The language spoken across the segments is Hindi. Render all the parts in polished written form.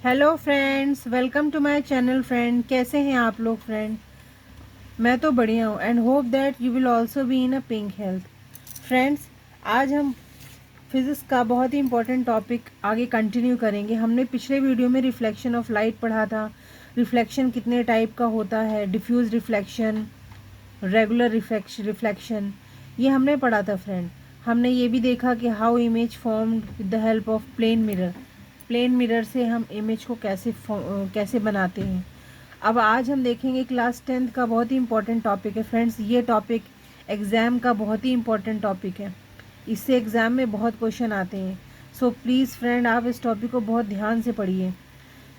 Hello friends, welcome to my channel friend. कैसे हैं आप लोग फ्रेंड? मैं तो बढ़िया हूँ and hope that you will also be in a pink health. Friends, आज हम फिज़िक्स का बहुत ही इंपॉर्टेंट टॉपिक आगे कंटिन्यू करेंगे। हमने पिछले वीडियो में रिफ्लेक्शन ऑफ लाइट पढ़ा था। रिफ्लेक्शन कितने टाइप का होता है, डिफ्यूज रिफ्लेक्शन, रेगुलर रिफ्लेक्शन, ये हमने पढ़ा था फ्रेंड। हमने ये भी देखा कि how image formed with the help of plane mirror. Plane mirror से हम इमेज को कैसे बनाते हैं। अब आज हम देखेंगे क्लास 10th का बहुत ही इंपॉर्टेंट टॉपिक है फ्रेंड्स। ये टॉपिक एग्ज़ाम का बहुत ही इंपॉर्टेंट टॉपिक है। इससे एग्ज़ाम में बहुत क्वेश्चन आते हैं। सो प्लीज़ फ्रेंड, आप इस टॉपिक को बहुत ध्यान से पढ़िए।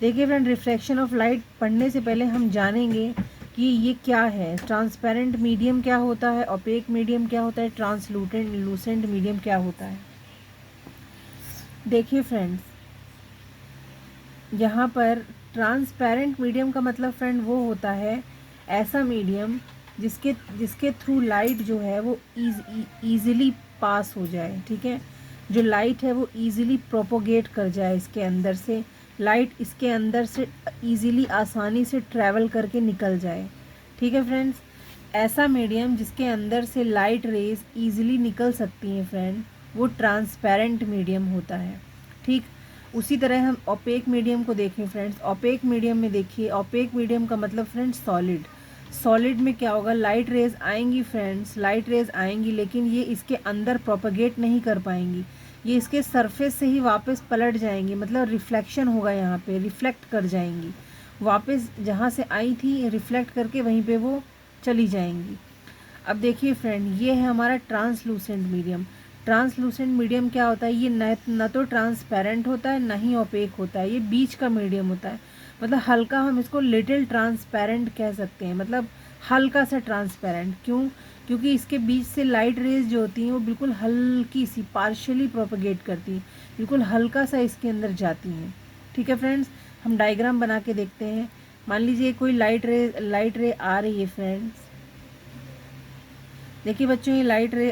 देखिए फ्रेंड, रिफ्लेक्शन ऑफ लाइट पढ़ने से पहले हम जानेंगे कि ये क्या है। ट्रांसपेरेंट मीडियम क्या होता है, ओपेक मीडियम क्या होता है, ट्रांसलूटेंट लूसेंट मीडियम क्या होता है। देखिए फ्रेंड्स, यहाँ पर ट्रांसपेरेंट मीडियम का मतलब फ्रेंड वो होता है ऐसा मीडियम जिसके जिसके थ्रू लाइट जो है वो ईज़िली पास हो जाए। ठीक है, जो लाइट है वो ईज़िली प्रोपोगेट कर जाए। इसके अंदर से लाइट इसके अंदर से ईज़िली आसानी से ट्रैवल करके निकल जाए। ठीक है फ्रेंड्स, ऐसा मीडियम जिसके अंदर से लाइट रेज ईज़िली निकल सकती हैं फ्रेंड, वो ट्रांसपेरेंट मीडियम होता है। ठीक, उसी तरह हम ओपेक मीडियम को देखें फ्रेंड्स। ओपेक मीडियम में देखिए, ओपेक मीडियम का मतलब फ्रेंड्स सॉलिड। सॉलिड में क्या होगा, लाइट रेज आएंगी फ्रेंड्स, लाइट रेज आएंगी, लेकिन ये इसके अंदर प्रोपगेट नहीं कर पाएंगी। ये इसके सरफेस से ही वापस पलट जाएंगी, मतलब रिफ्लेक्शन होगा, यहाँ पे रिफ्लेक्ट कर जाएंगी। वापस जहाँ से आई थी रिफ्लेक्ट करके वहीं पे वो चली जाएंगी। अब देखिए फ्रेंड, ये है हमारा ट्रांसलूसेंट मीडियम। ट्रांसलूसेंट मीडियम क्या होता है, ये न तो ट्रांसपेरेंट होता है, न ही ओपेक होता है, ये बीच का मीडियम होता है। मतलब हल्का, हम इसको लिटिल ट्रांसपेरेंट कह सकते हैं, मतलब हल्का सा ट्रांसपेरेंट। क्यों? क्योंकि इसके बीच से लाइट रेज जो होती हैं वो बिल्कुल हल्की सी पार्शियली प्रोपगेट करती हैं, बिल्कुल हल्का सा इसके अंदर जाती हैं। ठीक है फ्रेंड्स, हम डायग्राम बना के देखते हैं। मान लीजिए कोई लाइट रे आ रही है फ्रेंड्स। देखिए बच्चों, ये लाइट रे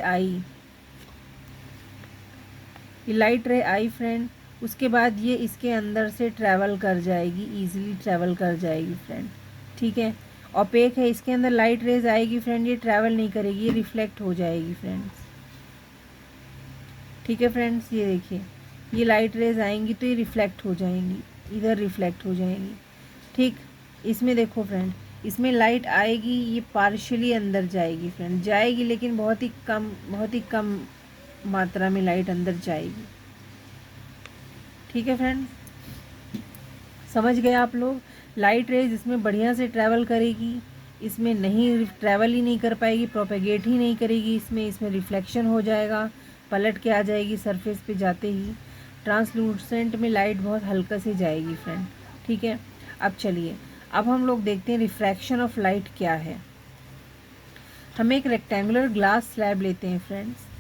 आई फ्रेंड। उसके बाद ये इसके अंदर से ट्रैवल कर जाएगी, इजीली ट्रैवल कर जाएगी फ्रेंड। ठीक है, ओपेक है, इसके अंदर लाइट रेज आएगी फ्रेंड, ये ट्रैवल नहीं करेगी, ये रिफ्लेक्ट हो जाएगी फ्रेंड्स। ठीक है फ्रेंड्स, ये देखिए, ये लाइट रेज आएंगी तो ये रिफ्लेक्ट हो जाएंगी, इधर रिफ्लेक्ट हो जाएंगी। ठीक, इसमें देखो फ्रेंड, इसमें लाइट आएगी, ये पार्शियली अंदर जाएगी फ्रेंड, जाएगी लेकिन बहुत ही कम मात्रा में लाइट अंदर जाएगी। ठीक है फ्रेंड, समझ गए आप लोग? लाइट रेज इसमें बढ़िया से ट्रैवल करेगी, इसमें नहीं ट्रैवल ही नहीं कर पाएगी, प्रोपेगेट ही नहीं करेगी, इसमें रिफ्लेक्शन हो जाएगा, पलट के आ जाएगी सरफेस पे जाते ही। ट्रांसलूसेंट में लाइट बहुत हल्का से जाएगी फ्रेंड। ठीक है, अब चलिए, अब हम लोग देखते हैं रिफ्रैक्शन ऑफ लाइट क्या है। हम एक रेक्टेंगुलर ग्लास स्लैब लेते हैं फ्रेंड्स।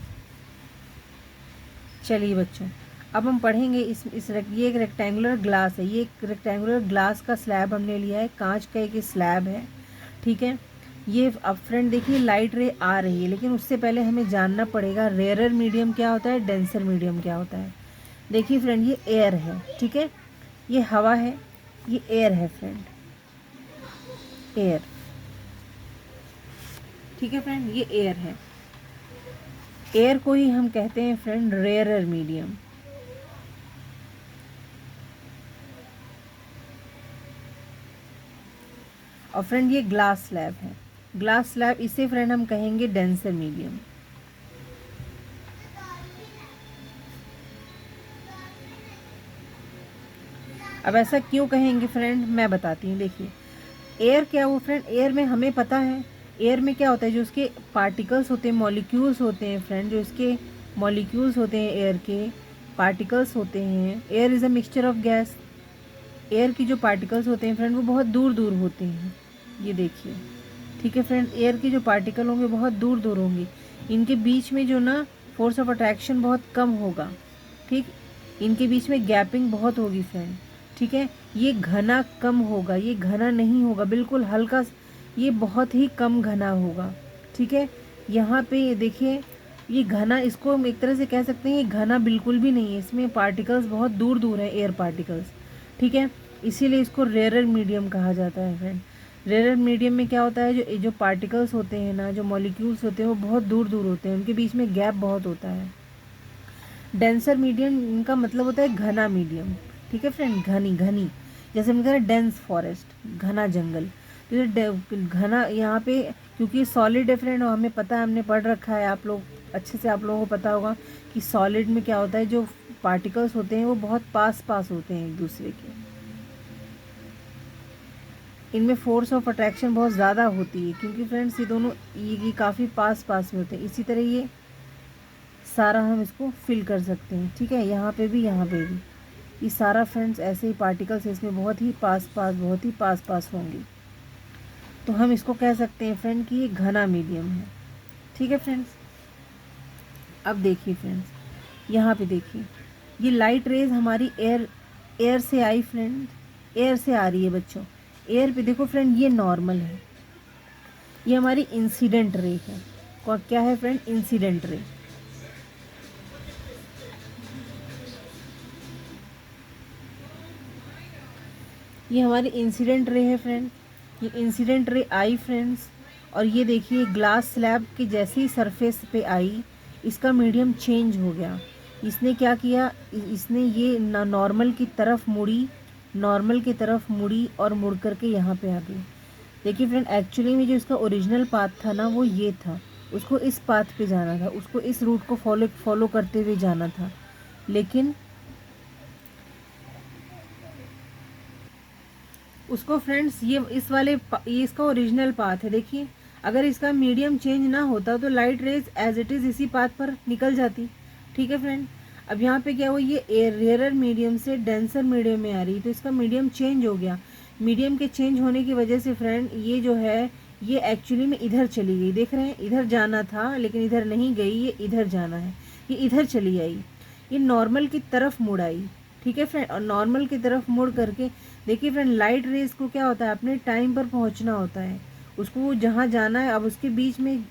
चलिए बच्चों, अब हम पढ़ेंगे ये एक रेक्टेंगुलर ग्लास है, ये एक रेक्टेंगुलर ग्लास का स्लैब हमने लिया है, कांच का एक स्लैब है। ठीक है, ये अब फ्रेंड देखिए, लाइट रे आ रही है, लेकिन उससे पहले हमें जानना पड़ेगा रेयरर मीडियम क्या होता है, डेंसर मीडियम क्या होता है। देखिए फ्रेंड, ये एयर है, ठीक है, ये हवा है, ये एयर है फ्रेंड, एयर। ठीक है फ्रेंड, ये एयर है। एयर को ही हम कहते हैं फ्रेंड रेयरर मीडियम। और फ्रेंड ये ग्लास स्लैब है, ग्लास स्लैब, इसे फ्रेंड हम कहेंगे डेंसर मीडियम। अब ऐसा क्यों कहेंगे फ्रेंड, मैं बताती हूँ। देखिए, एयर क्या वो फ्रेंड, एयर में हमें पता है, एयर में क्या होता है, जो उसके पार्टिकल्स होते हैं, मॉलिक्यूल्स होते हैं फ्रेंड, जो इसके मॉलिक्यूल्स होते हैं, एयर के पार्टिकल्स होते हैं। Air is a mixture of gas. Air की जो पार्टिकल्स होते हैं फ्रेंड, वो बहुत दूर दूर होते हैं, ये देखिए। ठीक है फ्रेंड, एयर के जो पार्टिकल होंगे बहुत दूर दूर होंगे, इनके बीच में जो ना फोर्स ऑफ अट्रैक्शन बहुत कम होगा। ठीक, इनके बीच में गैपिंग बहुत होगी फ्रेंड। ठीक है, ये घना कम होगा, ये घना नहीं होगा, बिल्कुल हल्का, ये बहुत ही कम घना होगा। ठीक है, यहाँ पे ये देखिए, ये घना, इसको हम एक तरह से कह सकते हैं ये घना बिल्कुल भी नहीं है, इसमें पार्टिकल्स बहुत दूर दूर है, एयर पार्टिकल्स। ठीक है, इसीलिए इसको रेयर मीडियम कहा जाता है फ्रेंड। रेयर मीडियम में क्या होता है, जो जो पार्टिकल्स होते हैं ना, जो मॉलिक्यूल्स होते हैं वो बहुत दूर दूर होते हैं, उनके बीच में गैप बहुत होता है। डेंसर मीडियम इनका मतलब होता है घना मीडियम, ठीक है फ्रेंड, घनी घनी, जैसे हम कह रहे हैं डेंस फॉरेस्ट, घना जंगल। तो ये घना यहाँ पे, क्योंकि सॉलिड है फ्रेंड, और हमें पता है, हमने पढ़ रखा है, आप लोग अच्छे से, आप लोगों को पता होगा कि सॉलिड में क्या होता है, जो पार्टिकल्स होते हैं वो बहुत पास पास होते हैं एक दूसरे के, इनमें फोर्स ऑफ अट्रैक्शन बहुत ज़्यादा होती है, क्योंकि फ्रेंड्स ये दोनों ये काफ़ी पास पास में होते हैं। इसी तरह ये सारा हम इसको फिल कर सकते हैं, ठीक है, यहाँ पे भी, यहाँ पे भी, ये सारा फ्रेंड्स ऐसे ही पार्टिकल्स इसमें बहुत ही पास पास, बहुत ही पास पास होंगे। तो हम इसको कह सकते हैं फ्रेंड कि ये घना मीडियम है, ठीक है फ्रेंड्स। अब देखिए फ्रेंड्स, यहाँ पे देखिए, ये लाइट रेज हमारी एयर से आई फ्रेंड, एयर से आ रही है बच्चों। एयर पे देखो फ्रेंड, ये नॉर्मल है, ये हमारी इंसिडेंट रे है। क्या है फ्रेंड, इंसिडेंट रे। ये हमारी इंसिडेंट रे है फ्रेंड, ये इंसिडेंट रे आई फ्रेंड्स, और ये देखिए ग्लास स्लैब के जैसे ही सरफेस पे आई, इसका मीडियम चेंज हो गया। इसने क्या किया, इसने ये नॉर्मल की तरफ मुड़ी, नॉर्मल की तरफ मुड़ी और मुड़ करके यहाँ पे आ गई। देखिए फ्रेंड, एक्चुअली में जो इसका ओरिजिनल पाथ था ना, वो ये था, उसको इस पाथ पे जाना था, उसको इस रूट को फॉलो करते हुए जाना था, लेकिन उसको फ्रेंड्स, ये ये इसका ओरिजिनल पाथ है। देखिए, अगर इसका मीडियम चेंज ना होता तो light rays as it is इसी पाथ पर निकल जाती, ठीक है फ्रेंड। अब यहाँ पे क्या हुआ, ये रेयर मीडियम से डेंसर मीडियम में आ रही, तो इसका मीडियम चेंज हो गया। मीडियम के चेंज होने की वजह से फ्रेंड, ये जो है, ये एक्चुअली में इधर चली गई, देख रहे हैं, इधर जाना था लेकिन इधर नहीं गई, ये इधर जाना है, ये इधर चली आई, ये नॉर्मल की तरफ मुड़ आई, ठीक है फ्रेंड। और नॉर्मल की तरफ मुड़ करके, देखिए फ्रेंड, लाइट रेज को क्या होता है, अपने टाइम पर पहुंचना होता है, उसको जहाँ जाना है। अब उसके बीच में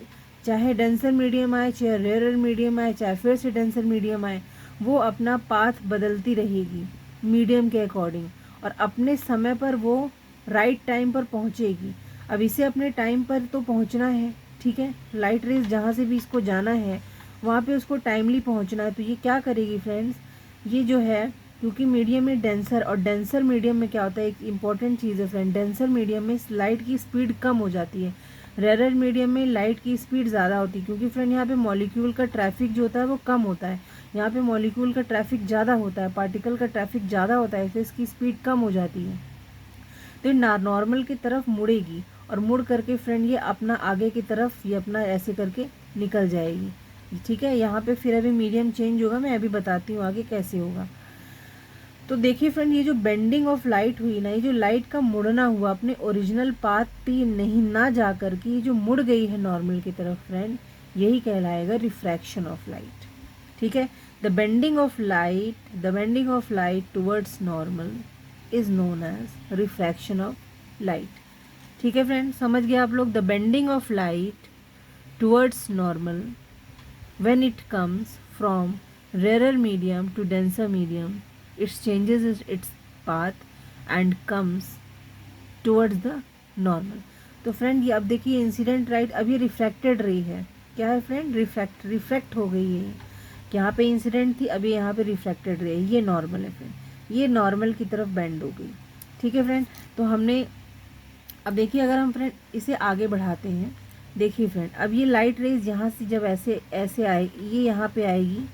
चाहे डेंसर मीडियम आए, चाहे रेयर मीडियम आए, चाहे फिर से डेंसर मीडियम आए, वो अपना पाथ बदलती रहेगी मीडियम के अकॉर्डिंग, और अपने समय पर वो राइट टाइम पर पहुंचेगी। अब इसे अपने टाइम पर तो पहुंचना है, ठीक है, लाइट रेज जहाँ से भी इसको जाना है वहाँ पे उसको टाइमली पहुंचना है। तो ये क्या करेगी फ्रेंड्स, ये जो है, क्योंकि मीडियम में डेंसर, और डेंसर मीडियम में क्या होता है, एक इंपॉर्टेंट चीज़ है फ्रेंड, डेंसर मीडियम में लाइट की स्पीड कम हो जाती है, रेयर मीडियम में लाइट की स्पीड ज़्यादा होती है, क्योंकि फ्रेंड यहाँ पे मॉलिक्यूल का ट्रैफिक जो होता है वो कम होता है, यहाँ पे मॉलिक्यूल का ट्रैफिक ज़्यादा होता है, पार्टिकल का ट्रैफिक ज़्यादा होता है, इससे इसकी स्पीड कम हो जाती है। तो ये नॉर्मल की तरफ मुड़ेगी, और मुड़ करके फ्रेंड ये अपना आगे की तरफ, ये अपना ऐसे करके निकल जाएगी, ठीक है। यहाँ पे फिर अभी मीडियम चेंज होगा, मैं अभी बताती हूँ आगे कैसे होगा। तो देखिए फ्रेंड, ये जो बेंडिंग ऑफ लाइट हुई ना, ये जो लाइट का मुड़ना हुआ अपने ओरिजिनल पाथ पे नहीं ना जा करके ये जो मुड़ गई है नॉर्मल की तरफ फ्रेंड, यही कहलाएगा रिफ्रैक्शन ऑफ लाइट, ठीक है। The bending of light towards normal is known as refraction of light, ठीक है फ्रेंड, समझ गए आप लोग। The bending of light towards normal when it comes from rarer medium to denser medium, it changes its path and comes towards the normal। तो फ्रेंड, ये अब देखिए इंसिडेंट राइट, अब ये रिफ्रैक्टेड रे है, क्या है फ्रेंड, रिफ्रैक्ट हो गई है, यहाँ पे इंसिडेंट थी, अभी यहाँ पे रिफ्रैक्टेड रे है, ये नॉर्मल है फ्रेंड, ये नॉर्मल की तरफ बेंड हो गई, ठीक है फ्रेंड। तो हमने, अब देखिए अगर हम फ्रेंड इसे आगे बढ़ाते हैं, देखिए फ्रेंड, अब ये लाइट रेज यहाँ से जब ऐसे ऐसे आएगी, ये यहाँ पे आएगी,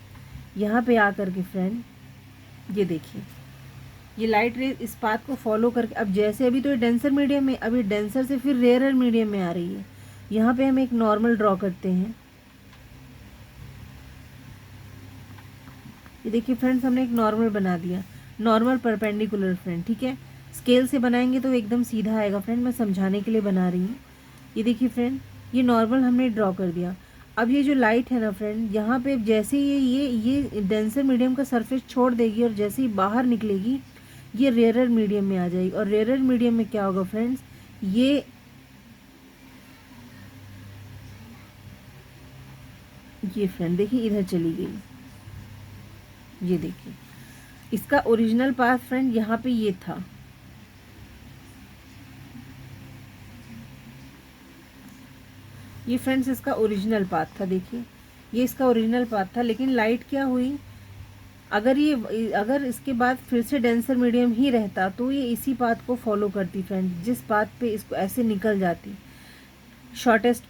यहाँ पे आ करके फ्रेंड ये देखिए, ये लाइट रेज इस पाथ को फॉलो करके, अब जैसे अभी तो ये डेंसर मीडियम में, अभी डेंसर से फिर रेयर मीडियम में आ रही है, यहाँ पे हम एक नॉर्मल ड्रॉ करते हैं। ये देखिए फ्रेंड्स, हमने एक नॉर्मल बना दिया, नॉर्मल परपेंडिकुलर फ्रेंड, ठीक है। स्केल से बनाएंगे तो एकदम सीधा आएगा फ्रेंड, मैं समझाने के लिए बना रही हूँ। ये देखिए फ्रेंड, ये नॉर्मल हमने ड्रॉ कर दिया। अब ये जो लाइट है ना फ्रेंड, यहाँ पे जैसे ये डेंसर मीडियम का सरफेस छोड़ देगी, और जैसे ही बाहर निकलेगी ये रेयर मीडियम में आ जाएगी, और रेयर मीडियम में क्या होगा फ्रेंड्स, ये फ्रेंड देखिए इधर चली गई, ये देखिए इसका ओरिजिनल पाथ फ्रेंड यहाँ पे ये था, ये फ्रेंड्स इसका ओरिजिनल पाथ था, देखिए ये इसका ओरिजिनल पाथ था, लेकिन लाइट क्या हुई, अगर इसके बाद फिर से डेंसर मीडियम ही रहता तो ये इसी पाथ को फॉलो करती फ्रेंड, जिस पाथ पे इसको ऐसे निकल जाती, शॉर्टेस्ट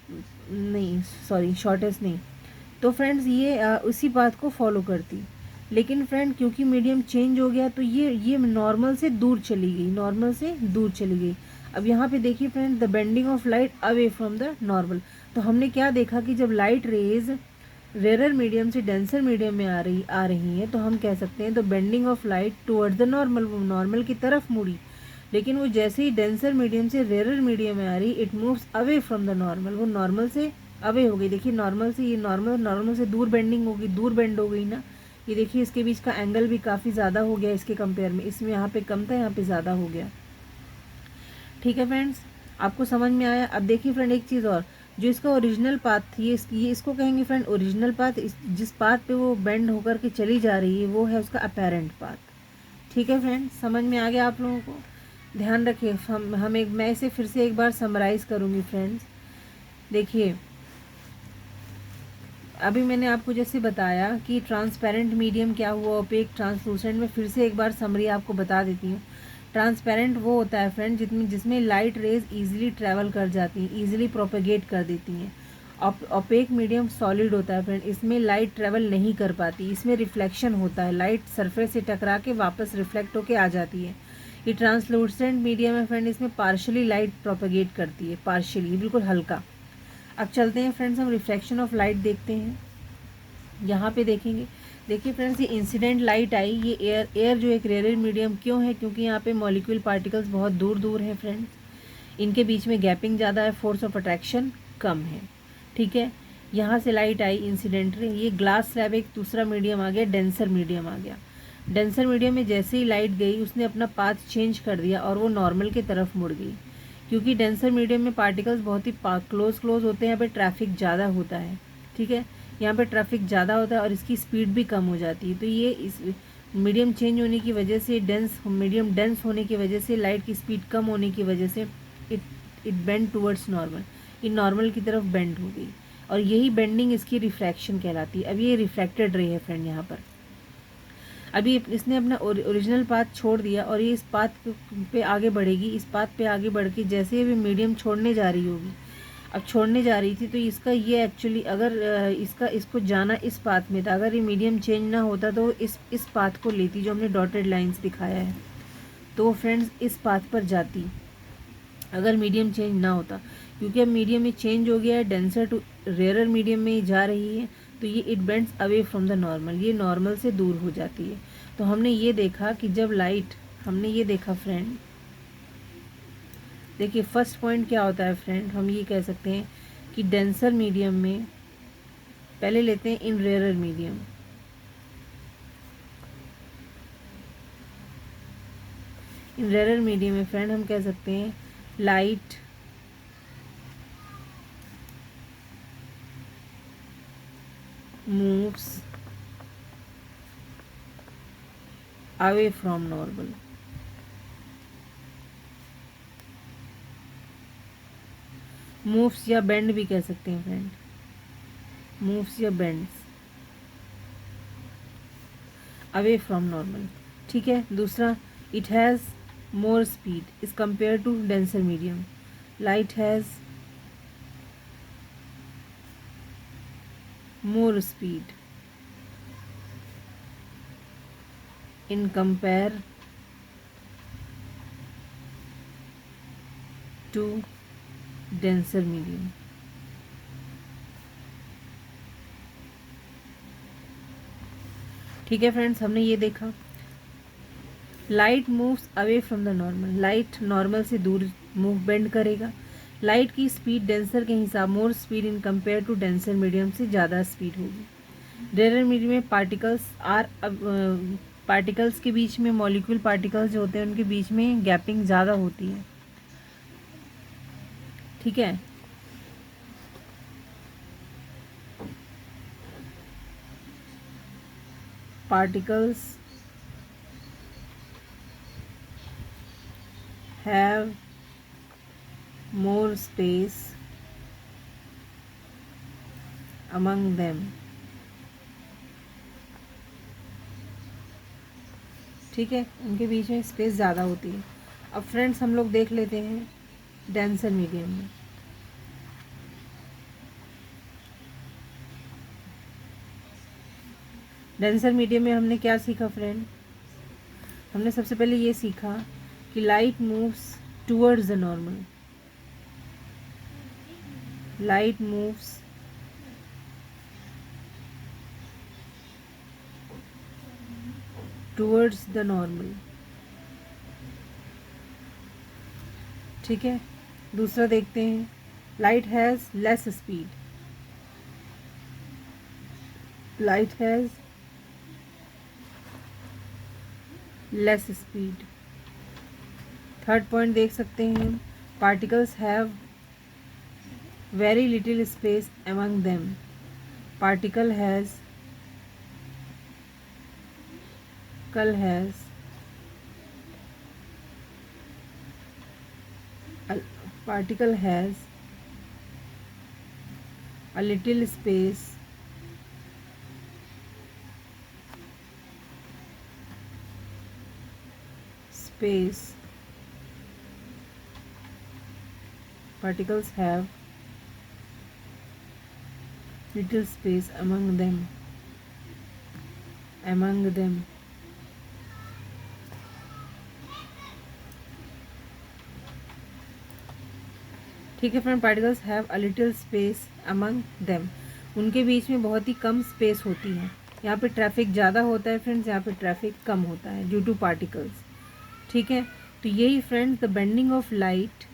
नहीं, सॉरी शॉर्टेस्ट नहीं, तो फ्रेंड्स ये उसी पाथ को फॉलो करती। लेकिन फ्रेंड क्योंकि मीडियम चेंज हो गया तो ये नॉर्मल से दूर चली गई, नॉर्मल से दूर चली गई। अब यहाँ पे देखिए friend, the bending of light away from the normal. तो हमने क्या देखा कि जब लाइट रेज रेयर मीडियम से डेंसर मीडियम में आ रही है तो हम कह सकते हैं the bending of light towards the normal, वो नॉर्मल की तरफ मुड़ी। लेकिन वो जैसे ही डेंसर मीडियम से रेयर मीडियम में आ रही, it moves away from the normal, वो नॉर्मल से अवे हो गई। देखिए नॉर्मल से ये नॉर्मल से दूर बेंडिंग होगी, दूर बेंड हो गई ना। ये देखिए इसके बीच का एंगल भी काफ़ी ज़्यादा हो गया इसके कंपेयर में, इसमें यहाँ पे कम था, यहाँ पे ज़्यादा हो गया। ठीक है फ्रेंड्स, आपको समझ में आया। अब देखिए फ्रेंड एक चीज़ और, जो इसका ओरिजिनल पाथ थी, ये इसको कहेंगे फ्रेंड ओरिजिनल पाथ। जिस पाथ पे वो बेंड होकर के चली जा रही है वो है उसका अपेरेंट पाथ। ठीक है फ्रेंड, समझ में आ गया आप लोगों को। ध्यान रखिए, मैं इसे फिर से एक बार समराइज़ करूँगी फ्रेंड्स। देखिए अभी मैंने आपको जैसे बताया कि ट्रांसपेरेंट मीडियम क्या हुआ, ओपेक, ट्रांसलूसेंट, में फिर से एक बार समरी आपको बता देती हूँ। ट्रांसपेरेंट वो होता है फ्रेंड जिसमें लाइट रेज इजीली ट्रैवल कर जाती हैं, इजीली प्रोपेगेट कर देती हैं। ओपेक मीडियम सॉलिड होता है फ्रेंड, इसमें लाइट ट्रैवल नहीं कर पाती, इसमें रिफ्लेक्शन होता है, लाइट सरफेस से टकरा के वापस रिफ्लेक्ट होके आ जाती है। ये ट्रांसलूसेंट मीडियम है फ्रेंड, इसमें पार्शियली लाइट प्रोपेगेट करती है, पार्शियली, बिल्कुल हल्का। अब चलते हैं फ्रेंड्स, हम रिफ्लेक्शन ऑफ लाइट देखते हैं। यहाँ पे देखेंगे, देखिए फ्रेंड्स ये इंसिडेंट लाइट आई, ये एयर जो एक रेयर मीडियम क्यों है, क्योंकि यहाँ पे मॉलिक्यूल पार्टिकल्स बहुत दूर दूर हैं फ्रेंड्स, इनके बीच में गैपिंग ज़्यादा है, फोर्स ऑफ अट्रैक्शन कम है। ठीक है, यहाँ से लाइट आई इंसिडेंटली, ये ग्लास स्लैब एक दूसरा मीडियम आ गया, डेंसर मीडियम आ गया। डेंसर मीडियम में जैसे ही लाइट गई उसने अपना पाथ चेंज कर दिया और वो नॉर्मल की तरफ मुड़ गई, क्योंकि डेंसर मीडियम में पार्टिकल्स बहुत ही क्लोज होते हैं, यहाँ पे ट्रैफिक ज़्यादा होता है। ठीक है, यहाँ पे ट्रैफिक ज़्यादा होता है और इसकी स्पीड भी कम हो जाती है। तो ये इस मीडियम चेंज होने की वजह से, मीडियम डेंस होने की वजह से, लाइट की स्पीड कम होने की वजह से इट बेंड टूवर्ड्स नॉर्मल, ये नॉर्मल की तरफ बेंड हो गई, और यही बेंडिंग इसकी रिफ्रैक्शन कहलाती है। अब ये रिफ्लेक्टेड रे है फ्रेंड यहाँ पर। अभी इसने अपना ओरिजिनल पाथ छोड़ दिया और ये इस पाथ पे आगे बढ़ेगी, इस पाथ पे आगे बढ़ के जैसे अभी मीडियम छोड़ने जा रही होगी, अब छोड़ने जा रही थी, तो इसका ये एक्चुअली अगर इसको जाना इस पाथ में था, अगर ये मीडियम चेंज ना होता तो इस पाथ को लेती जो हमने डॉटेड लाइंस दिखाया है, तो फ्रेंड्स इस पाथ पर जाती अगर मीडियम चेंज ना होता। क्योंकि अब मीडियम में चेंज हो गया है, डेंसर टू रेयर मीडियम में जा रही है, तो ये it bends away from the normal, ये नॉर्मल से दूर हो जाती है। तो हमने ये देखा कि जब लाइट, हमने ये देखा फ्रेंड, देखिए फर्स्ट पॉइंट क्या होता है फ्रेंड, हम ये कह सकते हैं कि डेंसर मीडियम में, पहले लेते हैं in rare medium, in rare medium में फ्रेंड हम कह सकते हैं light moves away from normal, moves या बेंड भी कह सकते हैं फ्रेंड, मूव्स या बेंड्स अवे फ्रॉम नॉर्मल। ठीक है, दूसरा, it has more speed is compare to denser medium, light has more speed in compare to denser medium। ठीक है फ्रेंड्स, हमने ये देखा light moves away from the normal, light normal से दूर मूव बेंड करेगा, लाइट की स्पीड डेंसर के हिसाब, more speed in compare to denser medium से ज़्यादा स्पीड होगी। रेयर मीडियम में पार्टिकल्स के बीच में, मॉलिक्यूल पार्टिकल्स जो होते हैं उनके बीच में गैपिंग ज़्यादा होती है। ठीक है, particles have more space among them। ठीक है, उनके बीच में स्पेस ज़्यादा होती है। अब फ्रेंड्स हम लोग देख लेते हैं डेंसर मीडियम में। डेंसर मीडियम में हमने क्या सीखा फ्रेंड? हमने सबसे पहले ये सीखा कि light moves towards the normal. Light moves towards the normal. ठीक है, दूसरा देखते हैं, light has less speed. Light has less speed. Third point देख सकते हैं हम, particles have very little space among them. Particle has particle has a little space particles have little space among them। ठीक है friend, particles have a little space among them. उनके बीच में बहुत ही कम स्पेस होती है। यहाँ पे ट्रैफिक ज़्यादा होता है फ्रेंड्स, यहाँ पे ट्रैफिक कम होता है ड्यू टू पार्टिकल्स। ठीक है, तो यही friends the bending of light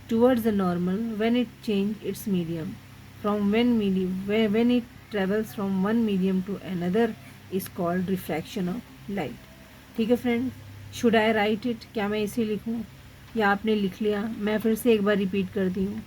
towards the normal when it change its medium from when it travels from one medium to another is called refraction of light. ठीक है friends, should I write it? क्या मैं इसे लिखूँ या आपने लिख लिया? मैं फिर से एक बार रिपीट करती हूँ,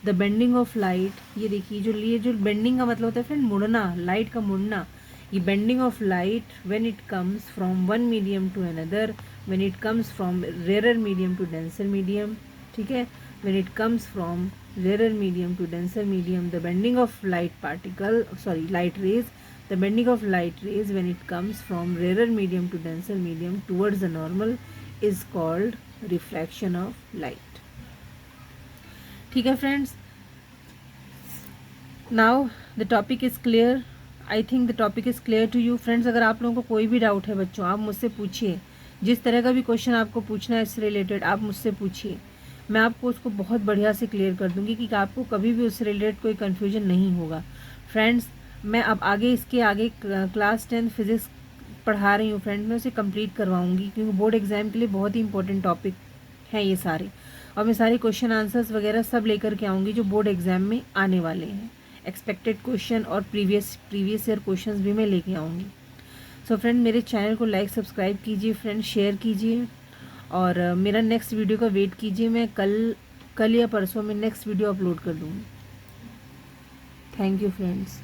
द बेंडिंग ऑफ लाइट। ये देखिए, जो बेंडिंग का मतलब होता है फ्रेंड मुड़ना, लाइट का मुड़ना। ये bending of light when it comes from one medium to another, when it comes from rare medium to denser medium. ठीक है, when it comes from rare medium to denser medium, the bending of light rays, the bending of light rays when it comes from rarer medium to denser medium towards the normal is called refraction of light। ठीक है friends, now the topic is clear. I think the topic is clear to you friends. अगर आप लोगों को कोई भी डाउट है बच्चों, आप मुझसे पूछिए। जिस तरह का भी क्वेश्चन आपको पूछना है इससे रिलेटेड, आप मुझसे पूछिए। मैं आपको उसको बहुत बढ़िया से क्लियर कर दूंगी कि आपको कभी भी उससे रिलेटेड कोई कन्फ्यूजन नहीं होगा फ्रेंड्स। मैं अब इसके आगे क्लास 10 फिज़िक्स पढ़ा रही हूँ फ्रेंड, मैं उसे कंप्लीट करवाऊँगी क्योंकि बोर्ड एग्ज़ाम के लिए बहुत ही इंपॉर्टेंट टॉपिक हैं ये सारे। और मैं सारे क्वेश्चन आंसर्स वगैरह सब लेकर के आऊँगी जो बोर्ड एग्ज़ाम में आने वाले हैं। एक्सपेक्टेड क्वेश्चन और प्रीवियस ईयर क्वेश्चन भी मैं लेके आऊँगी। सो फ्रेंड, मेरे चैनल को लाइक सब्सक्राइब कीजिए फ्रेंड, शेयर कीजिए और मेरा नेक्स्ट वीडियो का वेट कीजिए। मैं कल या परसों में नेक्स्ट वीडियो अपलोड कर दूँगी। Thank you friends.